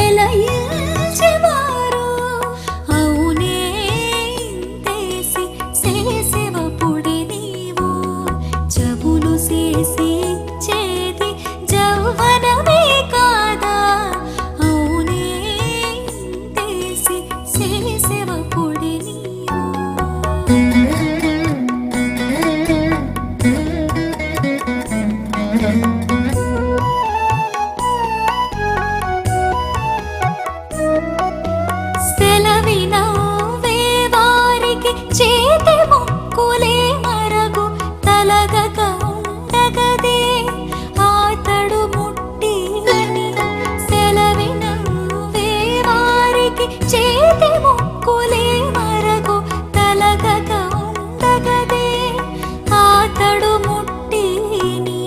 ఎలయించేవారు. అవునే ఇంతేసి సేసేవ పొడి నీవు, జబులు చేసి ఇచ్చేది జౌవనమే కాదా. అవునే ఇంతేసి సేసేవ పొడి నీవు. సెలవినవ్వే వారికి చేతి మొక్కులే మరగు, తలగక ఉండగదే ఆతడు ముట్టి అని. సెలవినవ్వే వారికి చేతి మొక్కులే మరగు, తలగక ఉండగదే ఆతడు ముట్టిని.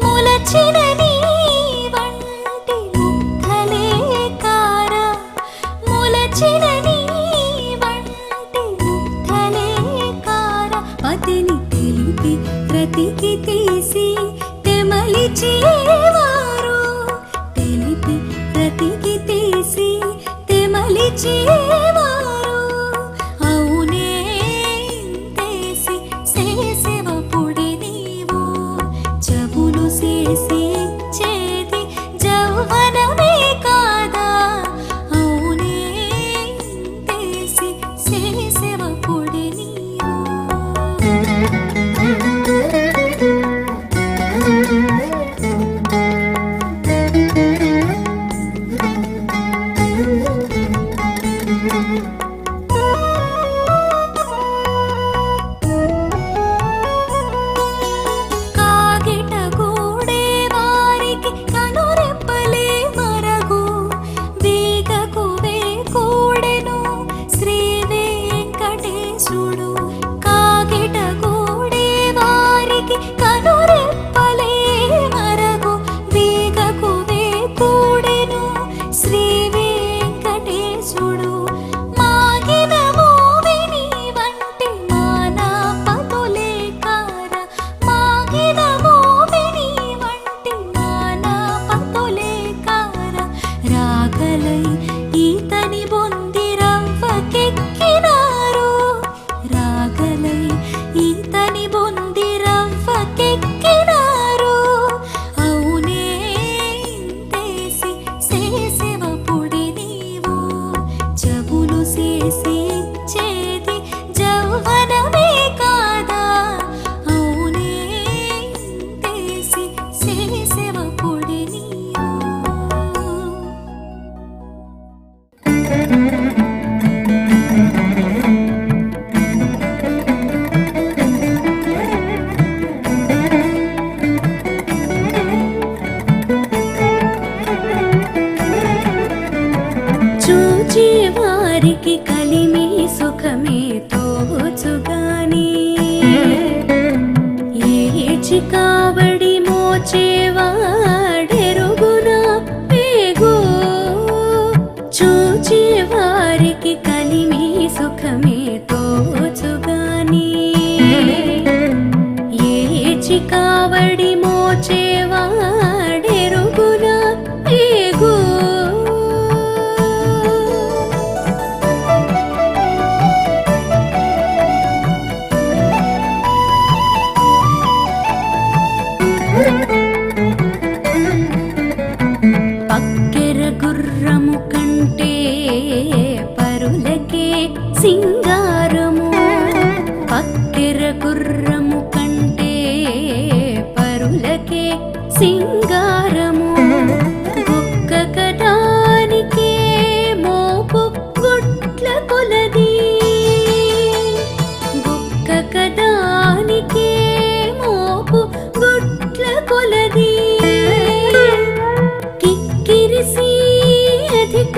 ములచిన నీ వంటి ముక్కలే కార, ములచిన నీ వంటి ముక్కలే కార. పతిని తెలిపి ప్రతికి తీసి తెమలిచేవారు, తెలిపి ప్రతికి తీసి తెమలిచేవారు. అవునే ఇంతేసి సేసేవ పొడి నీవు, జబులు చేసి ఇచ్చేది జౌవనమే కాదా. అవునే ఇంతేసి సేసేవ పొడి నీవు. కాగిట గూడే వారికి కనురెప్పలే మరగు, వీగకు వేకూడెను శ్రీ వెంకటేశుడు. కాగిట గూడే వారికి కనురెప్పలే మరగు, వీగకు వేకూడెను శ్రీ వెంకటేశుడు. మాగిన మోవిని వంటి మానా పతులే కార, మాగిన మోవిని వంటి మానా పతులే కార. రాగలై ఈతని బొంది రవ్వకెక్కినారు, రాగలై ఈతని బొంది రవ్వకెక్కినారు. అవునే ఇంతేసి సేసేవ పొడి నీవు, జబులు చేసి ఇచ్చేది జౌవనమే కాదా. అవునే ఇంతేసి సేసేవ పొడి నీవు. చూచి వారికి కలిమి సుఖమే తోచుగాని, ఏచి కావడి మోచేవాడెరుగునా పేగు. చూచి వారికి కలిమి సుఖమే తోచుగాని, ఏచి కావడి మోచేవాడెరుగునా పేగు. పక్కెర గుర్రము కంటే పరులకే సింగారము, పక్కెర గుర్రము కంటే పరులకే సింగారము. గుక్క కటానికే మోపు గుట్ల కొలది, గుక్క కటానికే మోపు గుట్ల కొలది. కిక్కిరిసి అధిక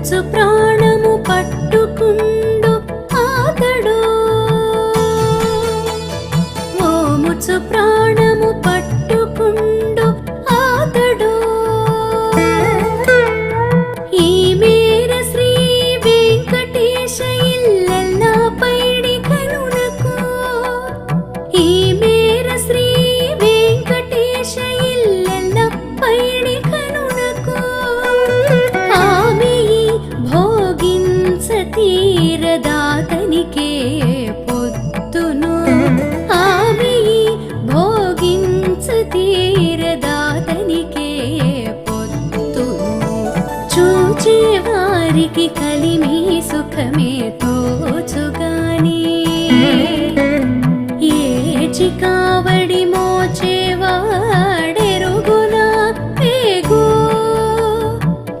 ముచ్చు ప్రాణము పట్టుకుండు ఆతడు ఓ ముచ్చు ప్రాణము పట్టుకుండు ఆతడు ఈ మేర శ్రీ వెంకటేశ ఇల్లెల్ల పైడి కనునకు ఈ మేర శ్రీ వెంకటేశ ఇల్లెల్ల పైడి కనునకు ఆమె భోగించ తీరదాతనికే పొద్దును ఆమె భోగించ తీరదాతనికే పొద్దును చూచే వారికి కలిమి సుఖమే తోచుగాని ఏచి కావడి మోచేవాడెరుగునా పేగు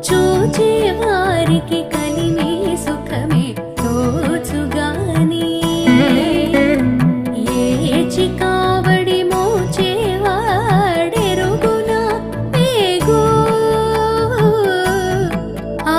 చూచే వారికి కలిమి సుఖమే తోచుగాని ఏచి కావడి మోచేవాడెరుగునా పేగు ఆ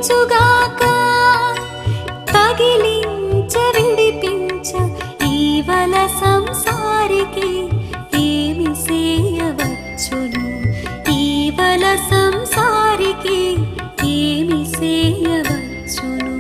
తరించుగాక తగిలించ విడిపించ ఈవల సంసారికి ఏమి చేయవచ్చును ఈవల సంసారికి ఏమి చేయవచ్చును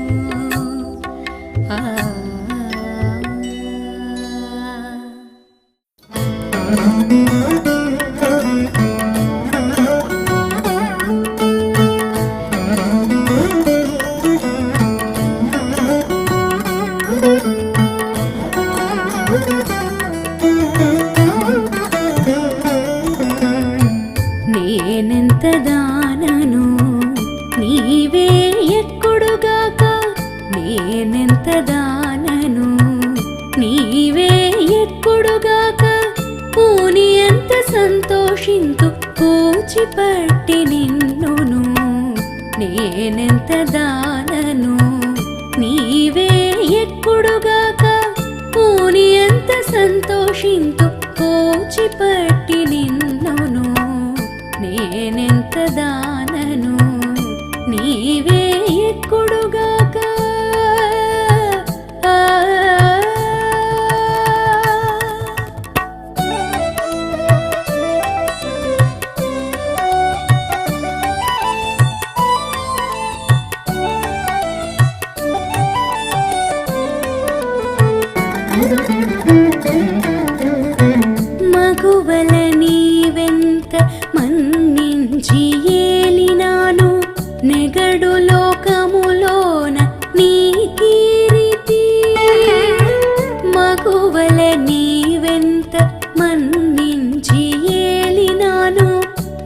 నేనెంత దానను నీవే ఎక్కుడుగాక నేనెంత దానను నీవే ఎక్కుడుగాక పూని ఎంత సంతోషింతు కూచిపట్టి నిన్నును నేనెంత దానను నీవే ఎక్కుడుగాక పూని ఎంత సంతోషింతు కూచిపట్టి నిన్నును నేనెంత దానను నీవే ఎక్కుడుగాక మగువల నీవెంత మన్నించి ఏలినాను నెగడు లోకములోన నీ కీరితి మగువల నీవెంత మన్నించి ఏలినాను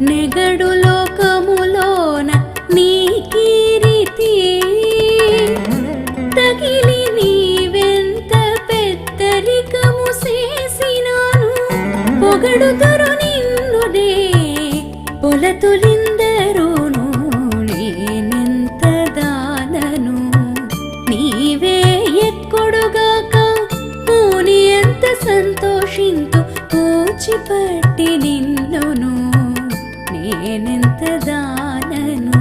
నెగడు లోకములోన నీ కీరితి తగిలి నీవెంత పెద్దరికము చేసినాను పొగడుదురు నిన్నునే పొలతులిందరును నేనెంత దానను నీవే ఎక్కుడుగాక పూని ఎంత సంతోషింతు కూచిపట్టి నిన్నును నేనెంత దానను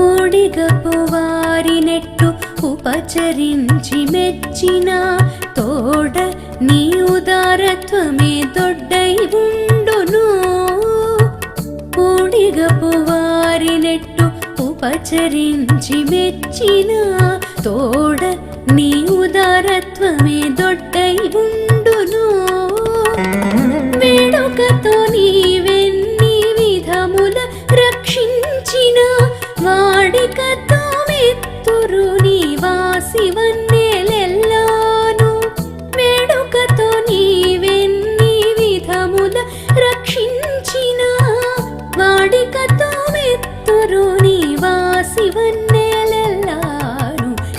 ఊడిగపు వారినెట్టు ఉపచరించి మెచ్చిన తోడ నీ ఉదారత్వమే దొడ్డై ఉండును ఊడిగపు వారినెట్టు ఉపచరించి మెచ్చిన తోడ నీ ఉదారత్వమే దొడ్డై ఉండును వేడుకతో నీవెన్ని విధముల రక్షించిన వాడికతో మెత్తురు నీ వాసివన్నెలెల్లాను వేడుకతో నీవెన్ని విధముల రక్షించిన వాడికతో మెత్తురు నీ వాసివన్నెలెల్లాను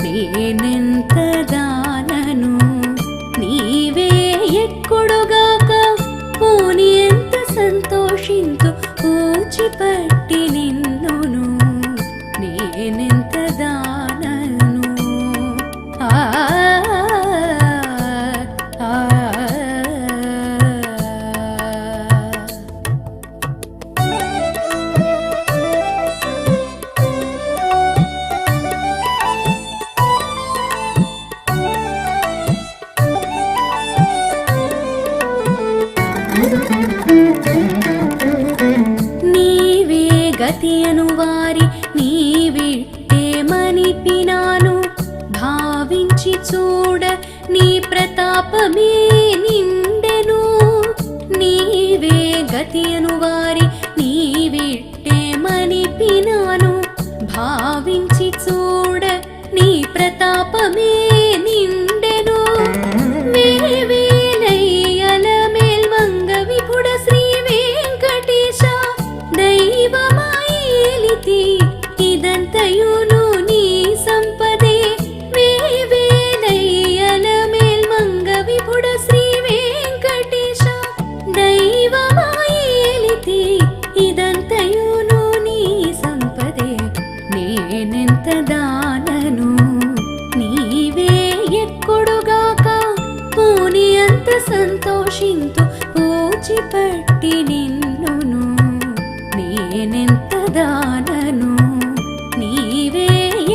నేనెంత దానను నీవే ఎక్కుడుగాక పూని ఎంత సంతోషింతు కూచిపట్టి నిన్నును నేనెంత దానను నీవే గతి అను వారి నీవిట్టే మనిపినాను భావించి చూడ నీ ప్రతాపమే నిండెను నీవే గతి అను వారి నీవిట్టే మనిపినాను భావించి చూడ నీ ప్రతాపమే నిండెను వేవేలయ్యల మేల్వంగ విపుడ శ్రీ వెంకటేశ దైవమాయేలితి ఇదంతయును నీ సంపదే వేవేలయ్యల మేల్వంగ విపుడ శ్రీ సంతోషింతు పూచిపట్టి నిన్నును నేనెంత దానను నీవే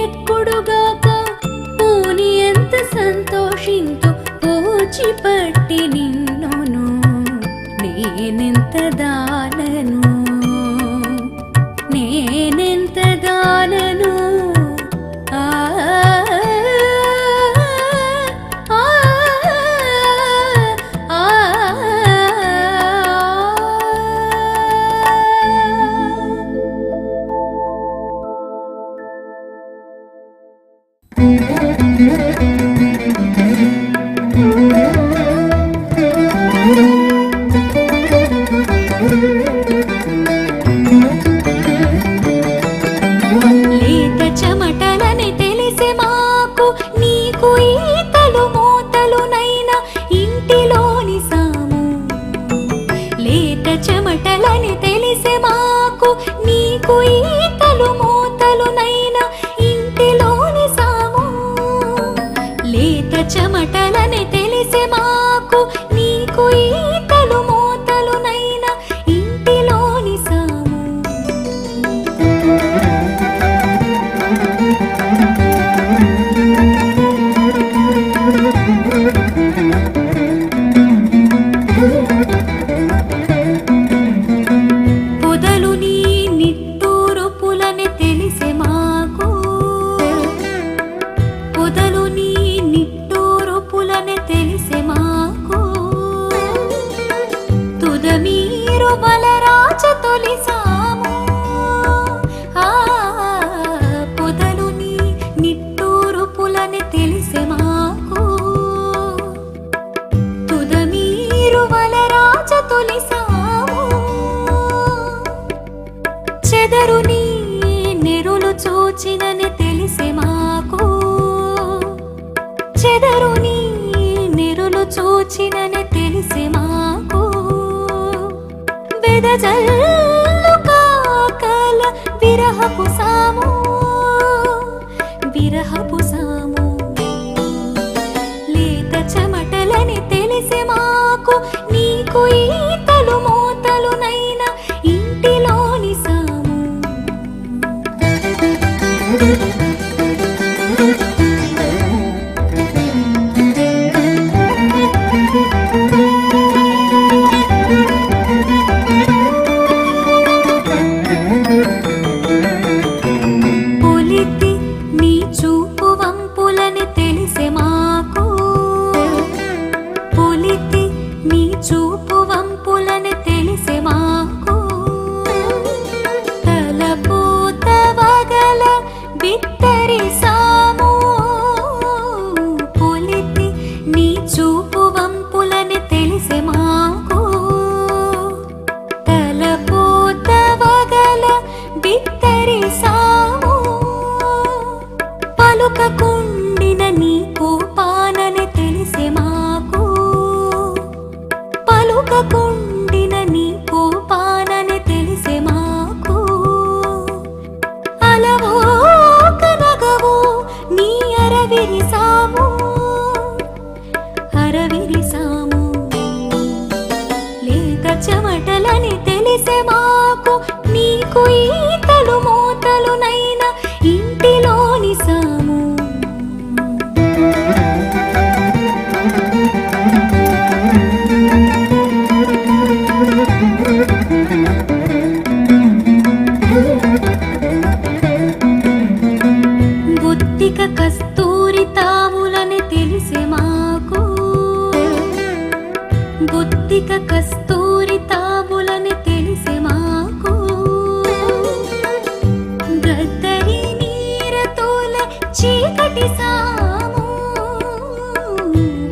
ఎక్కుడుగాక పూని ఎంత సంతోషింతు పూచిపట్టి నిన్నును నేనెంత దానను నేనెంత దానను లేత చెమటలని తెలిసే మాకు నీకు ఈతలు మూతలునైనా ఇంటిలోని సాము లేత చెమటలని తెలిసే మాకు నీకు ఈతలు మూతలునైనా ఇంటిలోని సాము లేత చెమటలని తెలిసే మాకు నీకు ఈతలు మూతలునైనా ఇంటిలోని సాము పొదలు నీ నిట్టూరుపులని తెలిసే మాకు పొదలు నీ నిట్టూరుపులని తెలిసే మాకు తుదమీరు బలరాజ తొలిసాము పొదలు నీ నిట్టూరుపులని తెలిసే మాకు తుదమీరు బలరాజ తొలిసాము చెదరు నీ నెరులు చూచినని తెలిసే మాకు చెదరు నీ నెరులు చూచినని తెలిసే మాకు వెదజల్లు కాకల విరహపు సాము విరహపు సాము లేత చెమటలని తెలిసే మాకు నీకు ఈతలు మూతలునైనా ఇంటిలోని సాము పొలితి నీ చూపు వంపులని తెలిసే మాకు పొలితి నీ చూపు వంపులని తెలిసే మాకు తలపూత వగల బిత్తరి సాము పొలితి నీ చూపు వంపులని తెలిసే మాకు తలపూత వగల బిత్తరి సాము పలుకకుండిన నీ కోపానని తెలిసే మాకు పలుకకుండిన నీ కోపానని తెలిసే మాకు అలవోక నగవు నీ అరవిరి సాము అరవిరి సాము లేత చెమటలని తెలిసే మాకు నీకు ఈతలు మూతలునైనా ఇంటిలోని సాము బుద్ధిక కస్తూరి తావులని తెలిసే మాకు బుద్ధిక కస్తూరి తావులని తెలిసే మాకు గద్దరి నీరతోల చీకటి సాము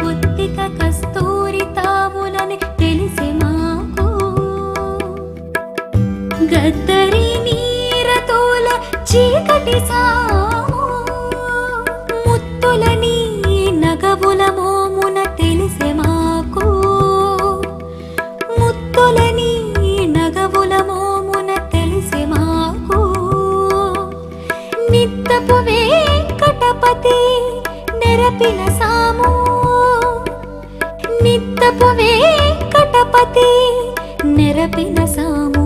బుద్ధిక కస్తూరి తావులని తెలిసే మాకు గద్దరి నీరతోల చీకటి సాము ముత్తులని నగవుల మోమున తెలిసే మాకు ముత్తులని నగవుల మోమున తెలిసే మాకు నిత్తపు వెంకటపతి గడపిన సాము.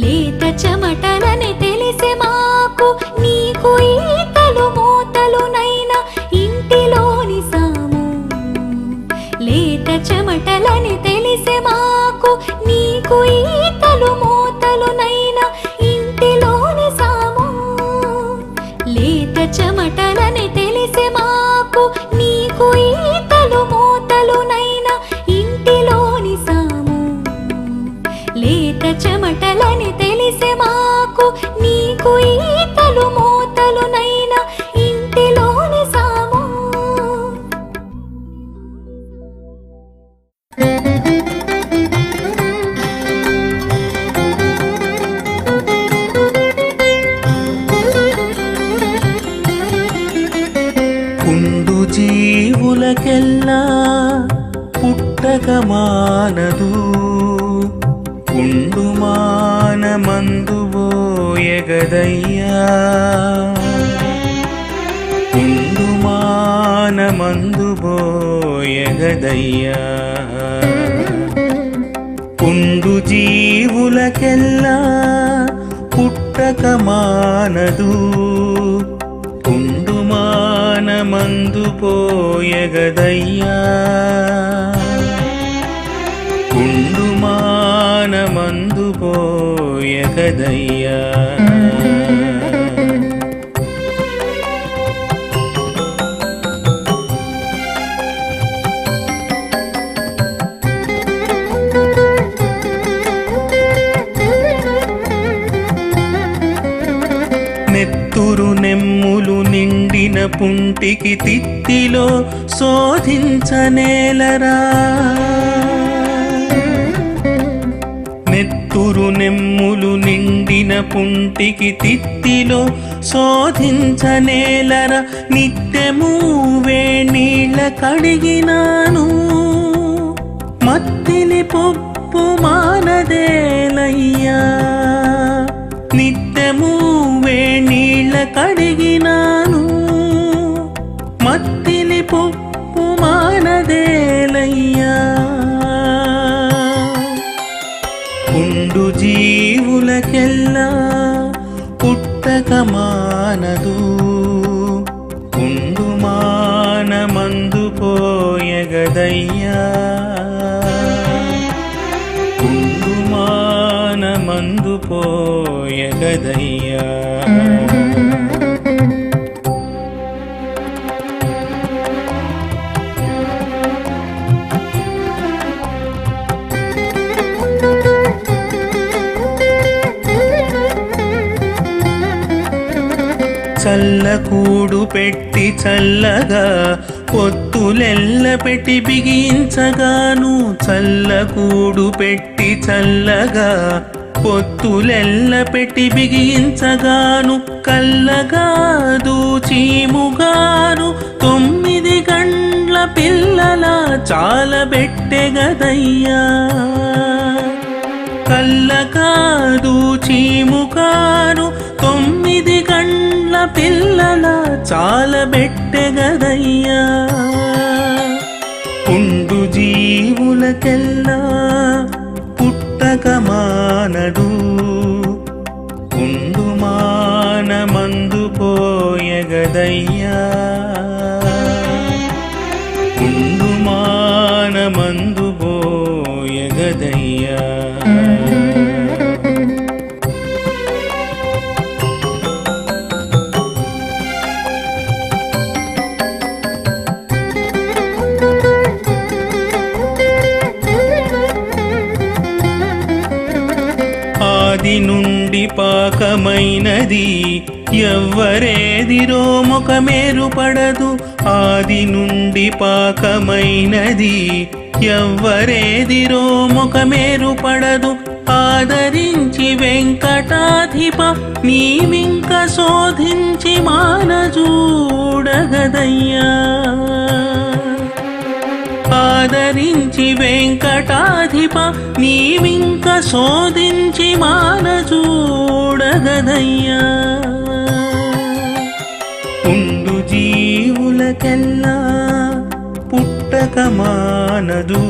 లేత చెమటలని తెలిసే మాకు నీకు ఈతలు మూతలునైనా ఇంటిలోని సాము. లేత చెమటలని తెలిసే మాకు నీకు ఈతలు మూతలునైనా ఇంటిలోని సాము. లేత చెమటలని తెలిసే మాకు నీకు ఈతలు మూతలునైనా ఇంటిలోని సాము. లేత చెమటలని తెలిసే మాకు నీకు ఈతలు మూతలునైనా ఇంటిలోని సాము. పుండు జీవులకెల్లా పుట్టక మానదు, పుండు మానమందుబోయెగదయ్యా. పుండు మానమందుబోయెగదయ్యా. పుండు జీవులకెల్లా పుట్టక మానదు, పుండు మానమందుబోయెగదయ్యా. పుండు మానమందుబోయెగదయ్యా. నెత్తురు నెమ్ములు నిండిన పుంటికి తిత్తిలో శోధించనేలరా. నెత్తురు నెమ్ములు నిండిన పుంటికి తిత్తిలో శోధించనేలరా. నిత్యము వేణీళ్ళ కడిగినాను, మత్తిలి పొప్పు మానదేలయ్యా. నిత్యము వేణీళ్ళ కడిగినాను, మత్తిలి పొప్పు మానదేలయ్యా. పుండు జీవులకెల్లా పుట్టక మానదు, పుండు మానమందుబోయెగదయ్యా. పుండు మానమందుబోయెగదయ్యా. చల్లకూడు పెట్టి చల్లగా పొత్తులెల్ల పెట్టి బిగించగాను. చల్లకూడు పెట్టి చల్లగా పొత్తులెల్ల పెట్టి బిగించగాను. కల్లగాదు చీముగాను 9 గండ్ల పిల్లల చాలబెట్టెగదయ్యా. కల్లగాదు చీముగాను 9 గండ్ల పిల్లల చాలబెట్టెగదయ్యా. పుండు జీవులకెల్లా పుట్టక మానడు, పుండు మానమందుబోయెగదయ్యా. పుండు మానమందుబోయెగదయ్యా. ఆది నుండి పాకమైనది ఎవ్వరేదిరో ముఖమేరుపడదు. ఆది నుండి పాకమైనది ఎవ్వరేదిరో ముఖమేరుపడదు. ఆదరించి వెంకటాధిప నీవింక శోధించి మానజూడగదయ్యా. ఆదరించి వెంకటాధిప నీవింక శోధించి మానజూడగదయ్యా. పుండు జీవులకెల్లా పుట్టక మానదు,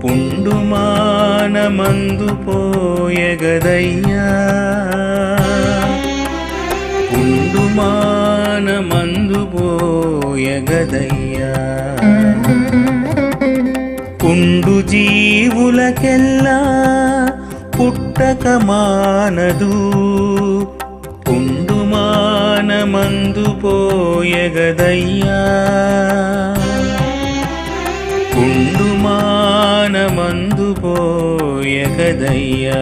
పుండు మానమందు పోయగదయ్యా పుండు మానమందు పోయగదయ్యా పుండు జీవులకెల్లా పుట్టక మానదు పుండు మానమందు పోయగదయ్యా పుండు మానమందు పోయగదయ్యా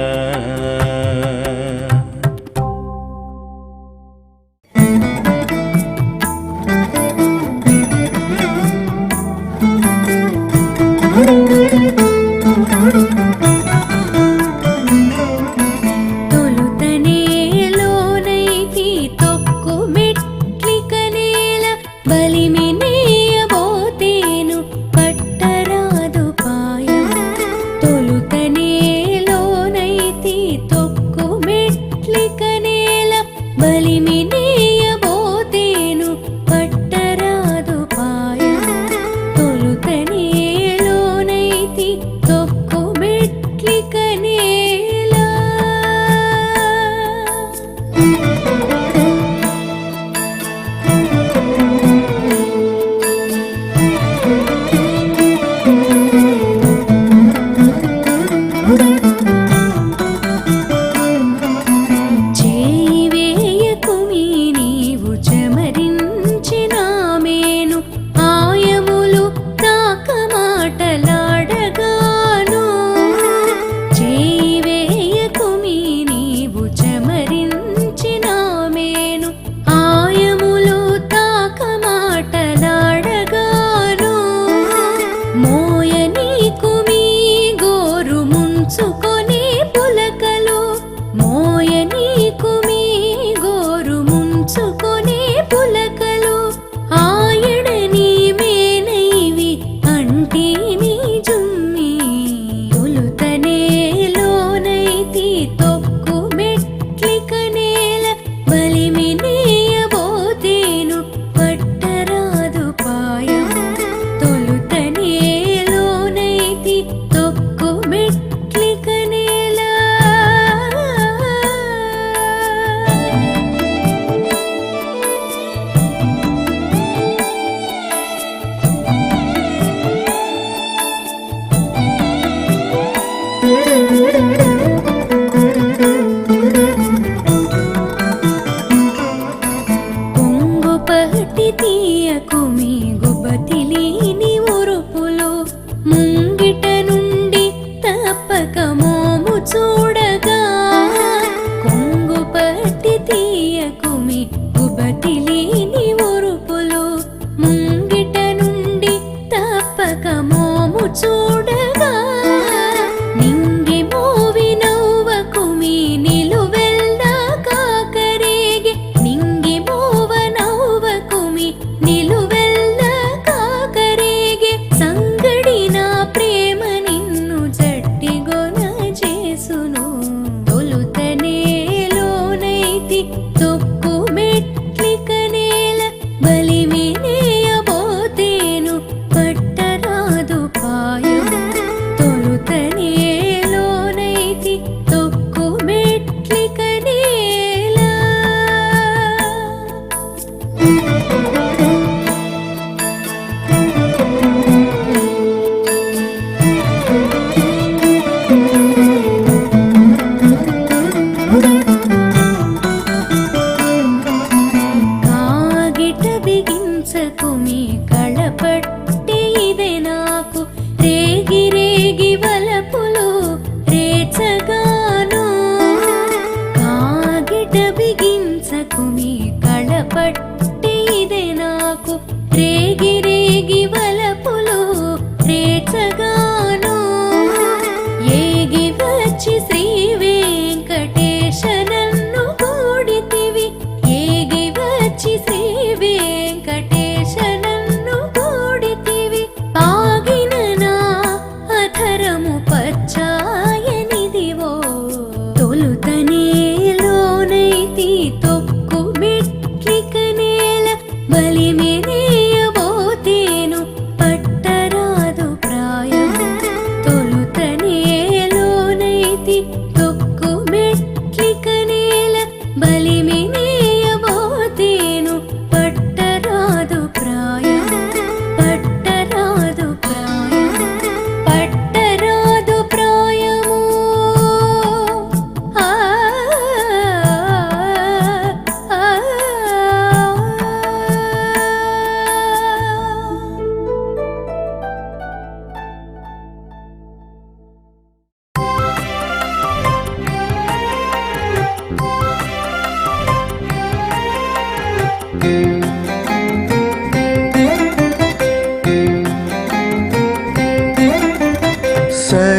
శ్రీ వెంకటేశ నన్ను కూడి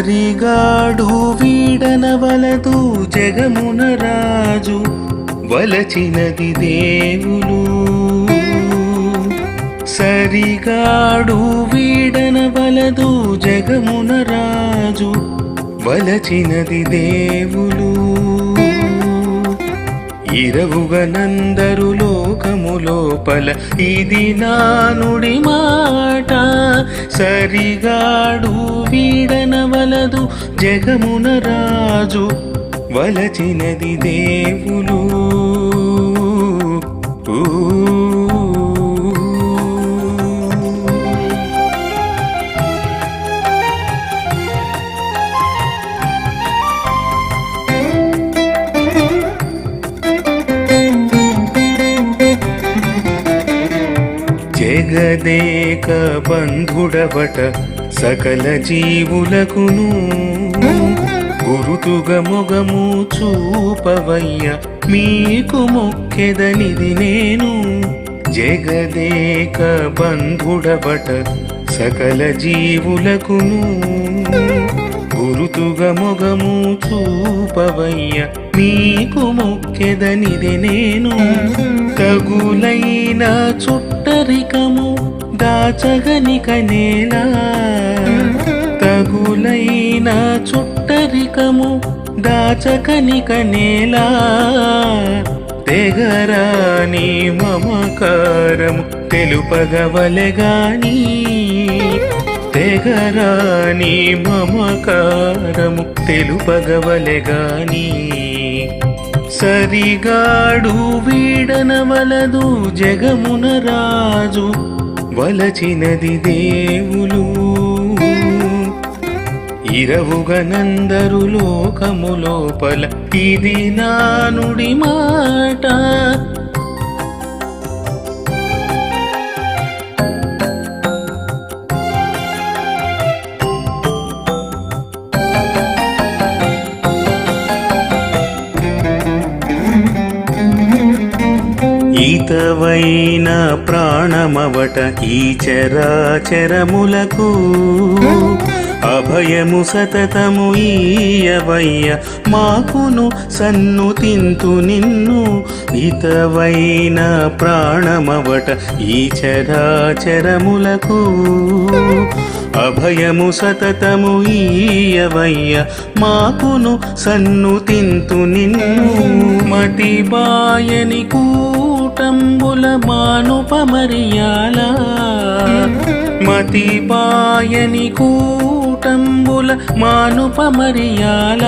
సరిగాడు వీడనవలదు జగమున రాజు వలచినది దేవులు. సరిగాడు వీడనవలదు జగమున రాజు వలచినది దేవులు. ఇరవుగనందరు లోకము లోపల ఇది నా నుడి మాట. సరిగాడు వీడనవలదు జగమున రాజు వలచినది దేవులు. జగదేక బంధుడవట సకల జీవులకును గురుతుగా మొగము చూపవయ్య మీకు మొక్కెదనిది నేను. జగదేక బంధుడవట సకల జీవులకును గురుతుగా మొగము చూపవయ్య మీకు మొక్కెదనిది నేను. తగులైన చుట్టరికము దాచగనిక నేలా. తగులైన చుట్టరికము దాచకనిక నేలా. తెగరాని మమకారము తెలుపగవలెగాని. తెగరాని మమకారము తెలుపగవలెగాని. సరిగాడు వీడనవలదు జగమున రాజు వలచినది దేవులు. ఇరవుగనందరు లోకము లోపల ఇది నా నుడి మాట. ఈతవైన ప్రాణమవట ఈ చరాచరములకు అభయము సతతము ఈయవయ్య మాకును సన్నుతింతు నిన్ను. ఈతవైన ప్రాణమవట ఈ చరాచరములకు అభయము సతతము ఈయవయ్య మాకును సన్నుతింతు నిన్ను. మతిబాయని కూటంబుల మానుపమరియాల. మతిబాయని కూటంబుల మానుపమరియాల.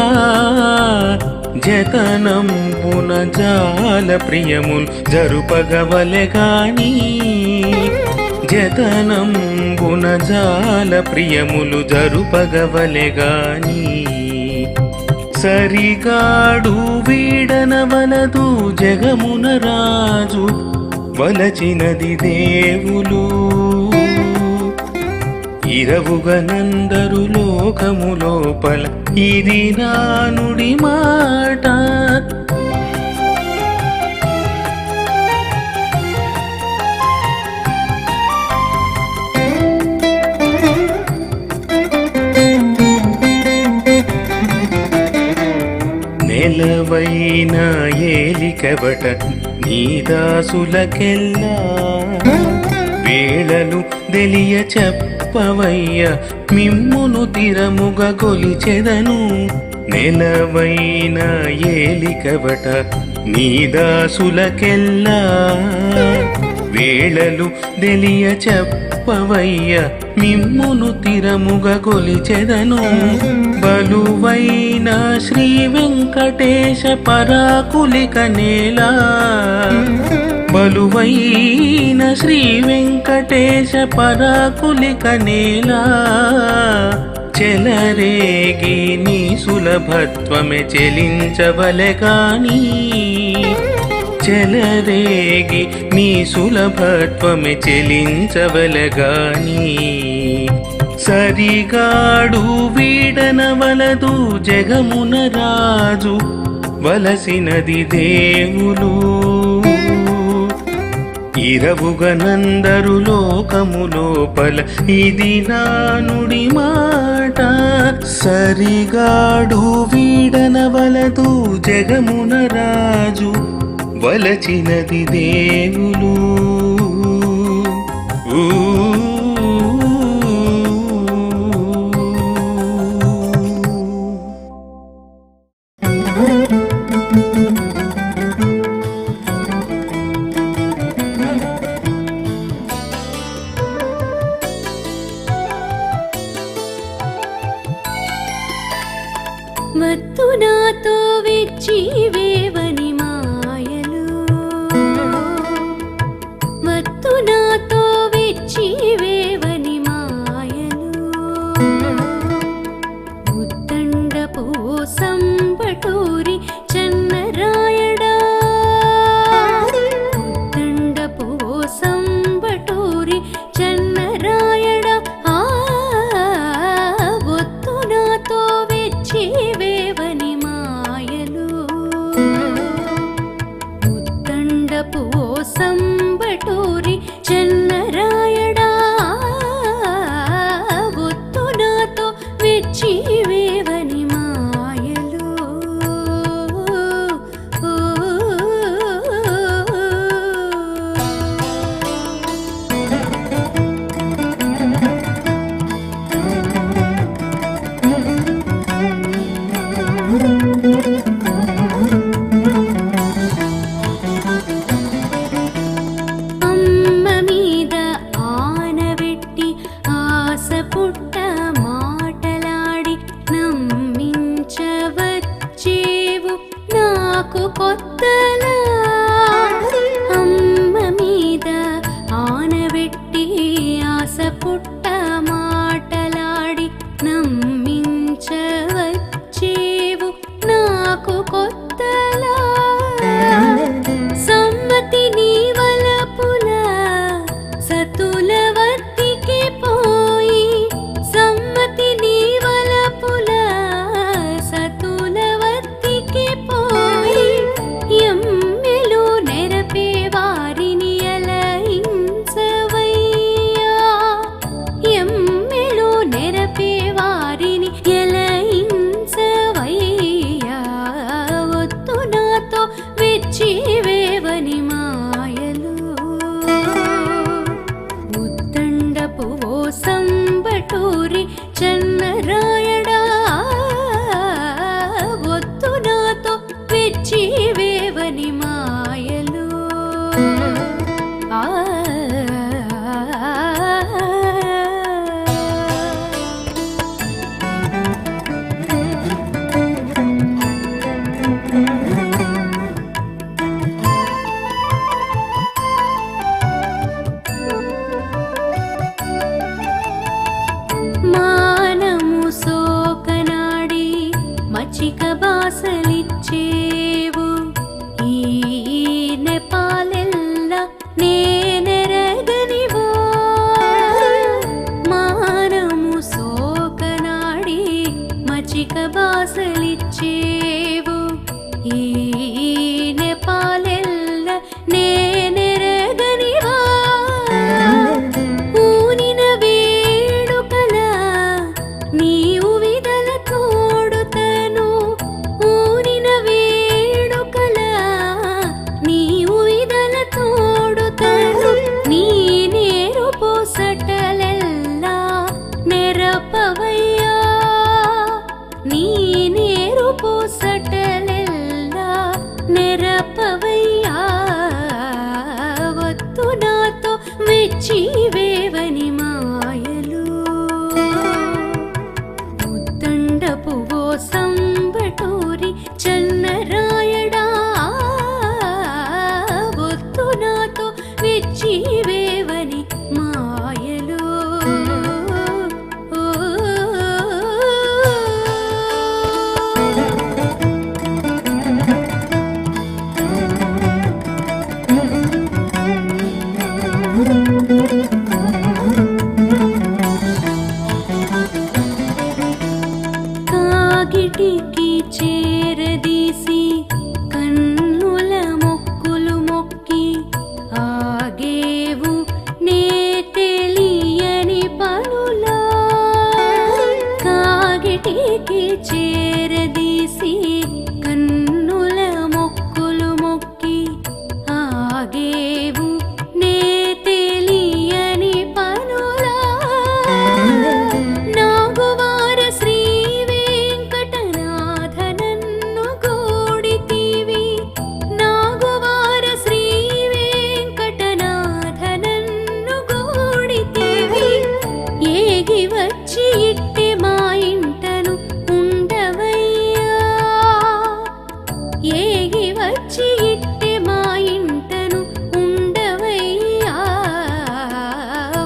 జతనంబున జాల ప్రియముల్ జరుపగవలెగాని. జతనంబున జాల ప్రియములు జరుపగవలెగాని. సరిగాడు వీడనవలదు జగమున రాజు వలచినది దేవులు. ఇరవుగనందరు లోకము లోపల ఇది నా నుడి మాట. నెలవైన ఏలికవట నీ దాసులకెల్లా. వేళలు తెలియ చెప్పవయ్య మిమ్మును తిరముగ గొలిచెదను. నెలవైన ఏలికవట నీ దాసులకెల్లా. వేళలు తెలియ చెప్పవయ్య మిమ్మును తిరముగ గొలిచెదను. బలువైన శ్రీ వెంకటేశ పరాకులిక నేలా. బలువైన శ్రీ వెంకటేశ పరాకులిక నేలా. చెలరేగి నీ సులభత్వమే చెలించవలెగాని. చెలరేగి నీ సులభత్వమే చెలించవలెగాని. సరిగాడు వీడనవలదు జగమున రాజు వలసినది దేవులు. ఇరవుగనందరు లోకము లోపల ఇది నా నుడి మాట. సరిగాడు వీడనవలదు జగమున రాజు, వలచినది దేవులు. మత్తు నాతో వెచ్చి వేవని మాయలు, మత్తు నాతో వెచ్చి వేవని మాయలు. ఉద్దండ పోసం పటోరి చెన్నరాయడా, ఉద్దండ పోసం పటోరి చెన్నరాయడా. ఒత్తు నాతో వెచ్చి వేవని మాయలు, ఉద్దండ పోసం పటోరి చెన్నరాయడా. ఒత్తు నాతో వెచ్చి వేవని మాయలు. అమ్మ మీద ఆనబెట్టి ఆశ పుట్ట మాటలాడి నమ్మించవచ్చేవు నాకు కొత్తలా. అమ్మ మీద ఆనబెట్టి ఆశ పుట్ట మాటలాడి నమ్మించవచ్చేవు నాకు కొత్తలా. సమ్మతి నీ వలపుల సతుల వర్తికి పోయి, సమ్మతి నీ వలపుల సతుల వర్తికి పోయి. ఎమ్మెలు నెరపే వారిని ఎలయించవయ్యా, ఎమ్మెలు నెరపే వారిని ఎలయించవయ్యా. ఒత్తు నాతో వెచ్చి వేవని మాయలు, ఉద్దండపు ఓసం పటోరి చెన్నరాయడా. ఒత్తు నాతో వెచ్చి వేవని మాయలు. మానము సోకనాడి మచ్చిక బాసలిచ్చేవు, ఈ నెపాలెల్ల నేనెరగనివో. మానము సోకనాడి మచ్చిక బాసలిచ్చేవు, ఈ నెపాలెల్ల నేనెరగనివో. ఊనిన వేడుకల నీవు విదల తోడుతను, ఊనిన వేడుకల నీవు విదల తోడుతను. నీ నేరు పోసటలెల్లా నెరపవయ్యా, నీ నేరు పోసటలెల్లా నెరపవయ్యా. ఒత్తు నాతో వెచ్చి వేవని మాయలు, ఉద్దండపు ఓసం పటోరి చెన్నరాయడా. ఒత్తు నాతో వెచ్చి వేవని మాయలు. కాగిటికి చేరదీసి కన్నుల మొక్కులు మొక్కి ఆగే కాలికి చేరదీసి కన్నుల మొక్కులు మొక్కి ఆగేవు నే తెలియని పనులా నాగువార శ్రీ వెంకటనాథ నన్ను గూడితివి నాగువార శ్రీ వెంకటనాథ నన్ను గూడితివి ఏగి వచ్చి ఇట్టి మా ఇంటను ఉండవయ్యా ఏగి వచ్చి ఇట్టి మా ఇంటను ఉండవయ్యా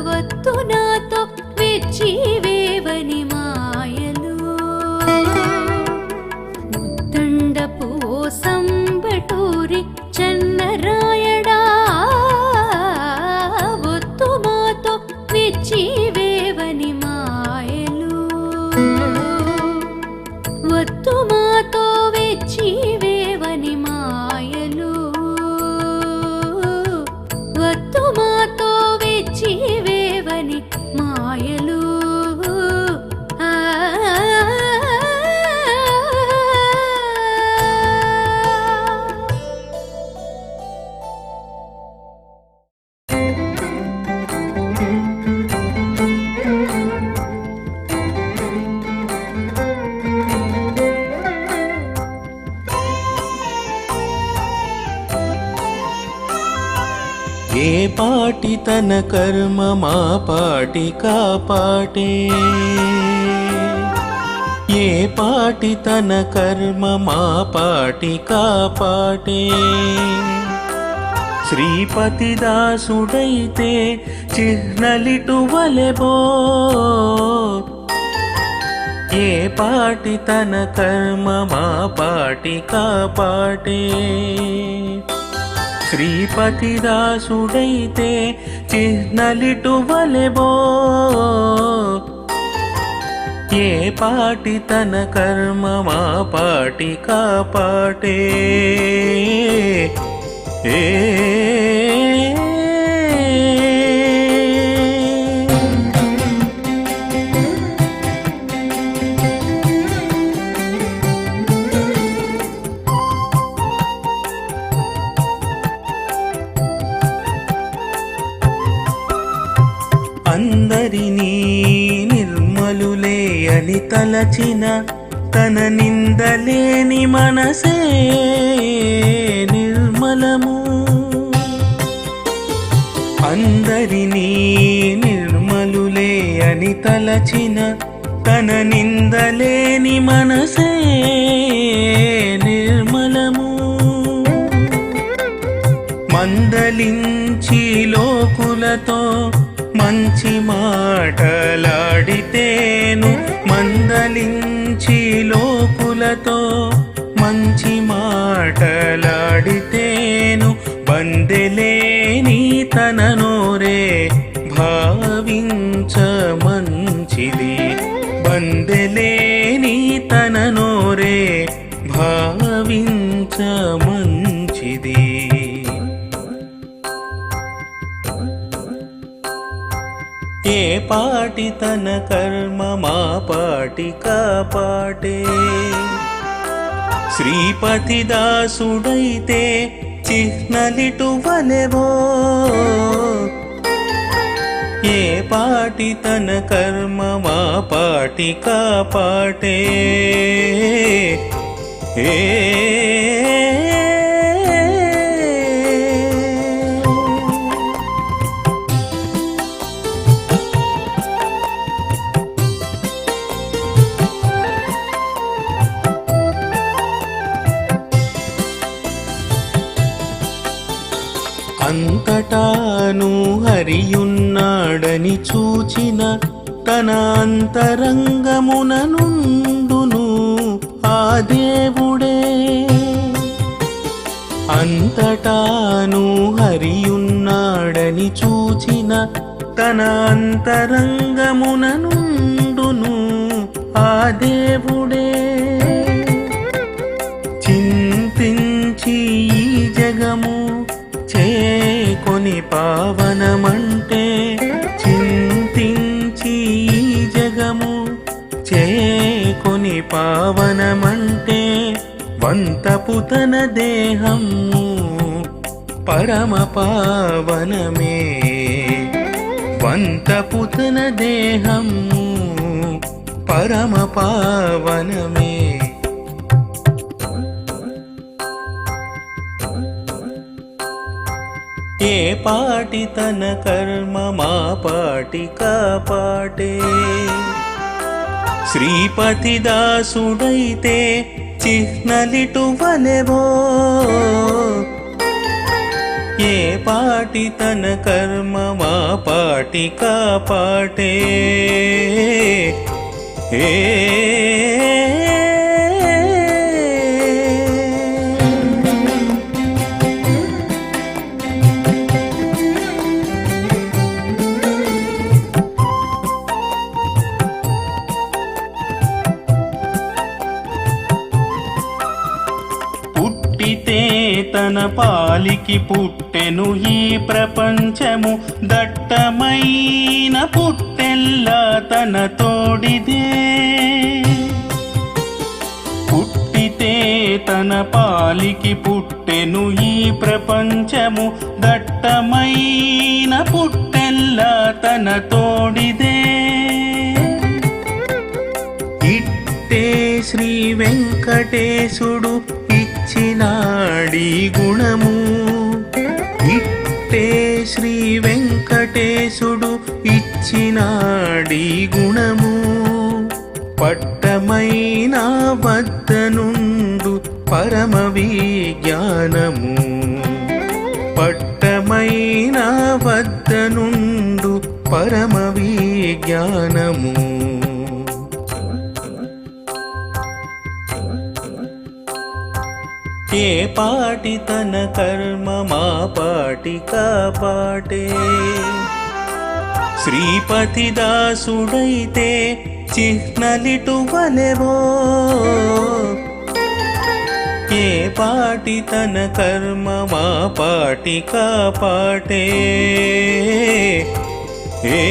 వత్తు నాతో వెచ్చి వేవని మాయలు ముద్దండపు సంబటూరి చెన్నరాయడా వత్తు మాతో వెచ్చి వేవని మాయలు వత్తు మాతో వెచ్చి వేవని మాయలు వత్తు మాతో వెచ్చి వేవని మాయలు ఆ ఏ పాటి తన కర్మ మా పాటి కాపాటే ఏ పాటి తన కర్మ మా పాటి కాపాటే శ్రీపతి దాసుడైతే చిహ్నలిటు వలెబో ఏ పాటి తన కర్మ మా పాటి కాపాటే శ్రీపతి దాసుడైతే చిహ్నలిటు వలెబో ఏ పాటి తన కర్మ మా పాటి కాపాటే ఏ అందరినీ నిర్మలులే అని తలచిన తన నిందలేని మనసే నిర్మలము అందరినీ నిర్మలులే అని తలచిన తన నిందలేని మనసే నిర్మలము మందలించి లోకులతో మంచి మాటలాడితేను మందలించి లోకులతో మంచి మాటలాడితేను బందెలేని తన నోరే భావించ మంచిది బందెలేని తన నోరే భావించ మంచిది ఏ పాటి తన కర్మ మా పాటి కాపాటే శ్రీపతి దాసుడైతే చిహ్నలిటు వలెబో ఏ పాటి తన కర్మ మా పాటి కాపాటే ఏ అంతటాను హరియున్నాడని చూచిన తన అంతరంగమున నుండును ఆ దేవుడే అంతటాను హరియున్నాడని చూచిన తన అంతరంగమున నుండును ఆ దేవుడే చింతించి ఈ జగము చేకొని పావనమంటే చింతించి ఈ జగము చేకొని పాటిని పావనమంటే వంతపు తన దేహము పరమ పావనమే వంతపు తన దేహము పరమ పావనమే ఏ పాటి తన కర్మ మా పాటి కాపాటే శ్రీపతి దాసుడైతే చిహ్నలిటు వలెవో ఏ పాటి తన కర్మ మా పాటి కాపాటే ఏ పుట్టితే తన పాలికి పుట్టెను ఈ ప్రపంచము దట్టమైన పుట్టెల్లా తన తోడిదే పుట్టితే తన పాలికి పుట్టెను ఈ ప్రపంచము దట్టమైన పుట్టెల్లా తన తోడిదే ఇట్టే శ్రీ వెంకటేశుడు ఇచ్చినాడి గుణము ఇట్టే శ్రీ వెంకటేశుడు ఇచ్చినాడి గుణము పట్టమైన వద్దనుండు పరమ విజ్ఞానము పట్టమైన వద్దనుండు పరమ విజ్ఞానము ఏ పాటి తన కర్మ మా పాటి కాపాటే శ్రీపతి దాసుడైతే చిహ్నలిటు వలెవో ఏ పాటి తన కర్మ మా పాటి కాపాటే ఏ